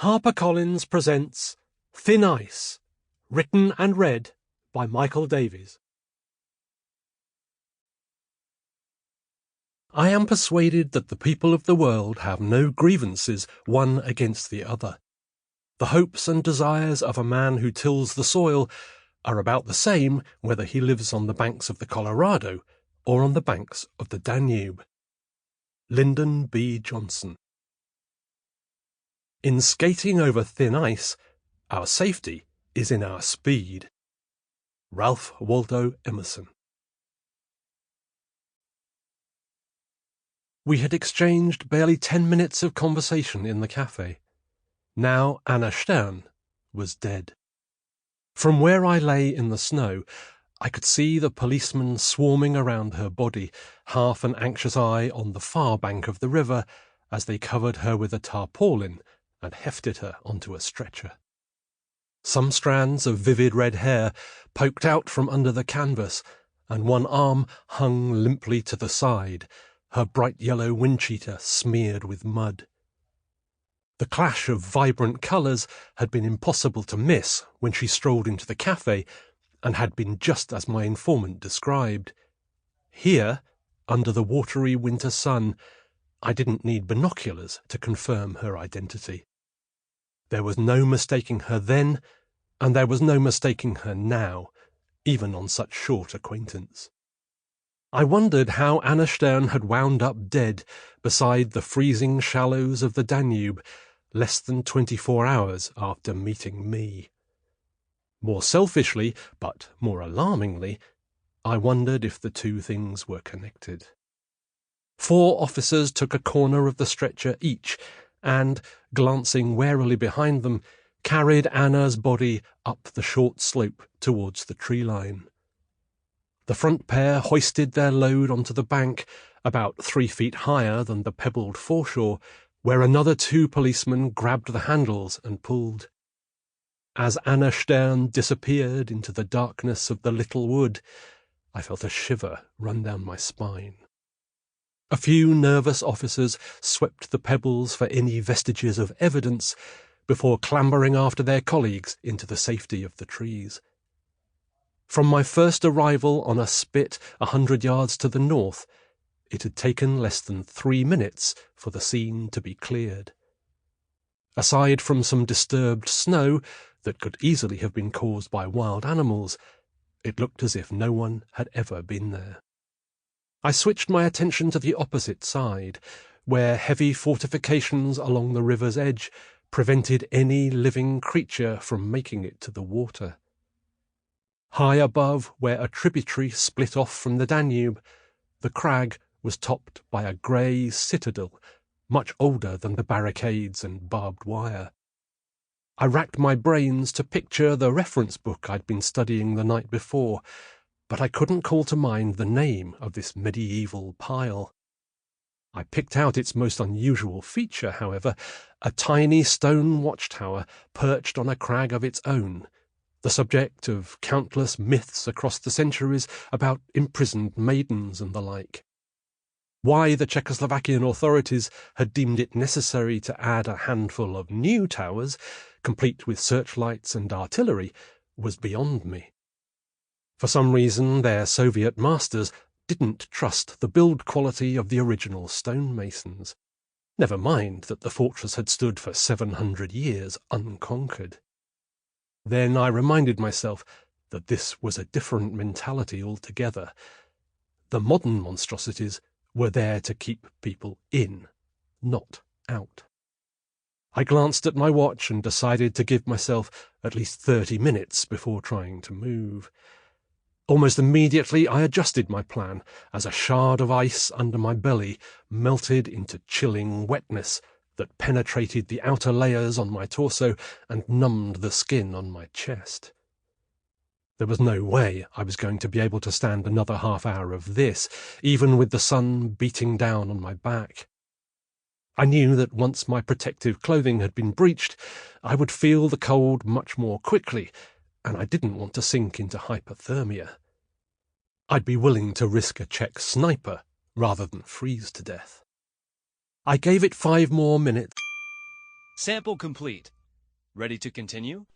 HarperCollins presents Thin Ice, written and read by Michael Davies. I am persuaded that the people of the world have no grievances one against the other. The hopes and desires of a man who tills the soil are about the same whether he lives on the banks of the Colorado or on the banks of the Danube. Lyndon B. Johnson. In skating over thin ice, our safety is in our speed. Ralph Waldo Emerson. We had exchanged barely 10 minutes of conversation in the cafe. Now Anna Stern was dead. From where I lay in the snow, I could see the policemen swarming around her body, half an anxious eye on the far bank of the river as they covered her with a tarpaulin and hefted her onto a stretcher. Some strands of vivid red hair poked out from under the canvas, and one arm hung limply to the side, her bright yellow windcheater smeared with mud. The clash of vibrant colours had been impossible to miss when she strolled into the cafe, and had been just as my informant described. Here, under the watery winter sun, I didn't need binoculars to confirm her identity. There was no mistaking her then, and there was no mistaking her now, even on such short acquaintance. I wondered how Anna Stern had wound up dead beside the freezing shallows of the Danube less than 24 hours after meeting me. More selfishly, but more alarmingly, I wondered if the two things were connected. 4 officers took a corner of the stretcher each, and, glancing warily behind them, carried Anna's body up the short slope towards the tree line. The front pair hoisted their load onto the bank, about 3 feet higher than the pebbled foreshore, where another 2 policemen grabbed the handles and pulled. As Anna Stern disappeared into the darkness of the little wood, I felt a shiver run down my spine. A few nervous officers swept the pebbles for any vestiges of evidence before clambering after their colleagues into the safety of the trees. From my first arrival on a spit 100 yards to the north, it had taken less than 3 minutes for the scene to be cleared. Aside from some disturbed snow that could easily have been caused by wild animals, it looked as if no one had ever been there. I switched my attention to the opposite side, where heavy fortifications along the river's edge prevented any living creature from making it to the water. High above, where a tributary split off from the Danube, the crag was topped by a grey citadel, much older than the barricades and barbed wire. I racked my brains to picture the reference book I'd been studying the night before, but I couldn't call to mind the name of this medieval pile. I picked out its most unusual feature, however, a tiny stone watchtower perched on a crag of its own, the subject of countless myths across the centuries about imprisoned maidens and the like. Why the Czechoslovakian authorities had deemed it necessary to add a handful of new towers, complete with searchlights and artillery, was beyond me. For some reason, their Soviet masters didn't trust the build quality of the original stonemasons. Never mind that the fortress had stood for 700 years unconquered. Then I reminded myself that this was a different mentality altogether. The modern monstrosities were there to keep people in, not out. I glanced at my watch and decided to give myself at least 30 minutes before trying to move. Almost immediately I adjusted my plan as a shard of ice under my belly melted into chilling wetness that penetrated the outer layers on my torso and numbed the skin on my chest. There was no way I was going to be able to stand another half hour of this, even with the sun beating down on my back. I knew that once my protective clothing had been breached, I would feel the cold much more quickly, and I didn't want to sink into hypothermia. I'd be willing to risk a Czech sniper rather than freeze to death. I gave it 5 more minutes. Sample complete. Ready to continue?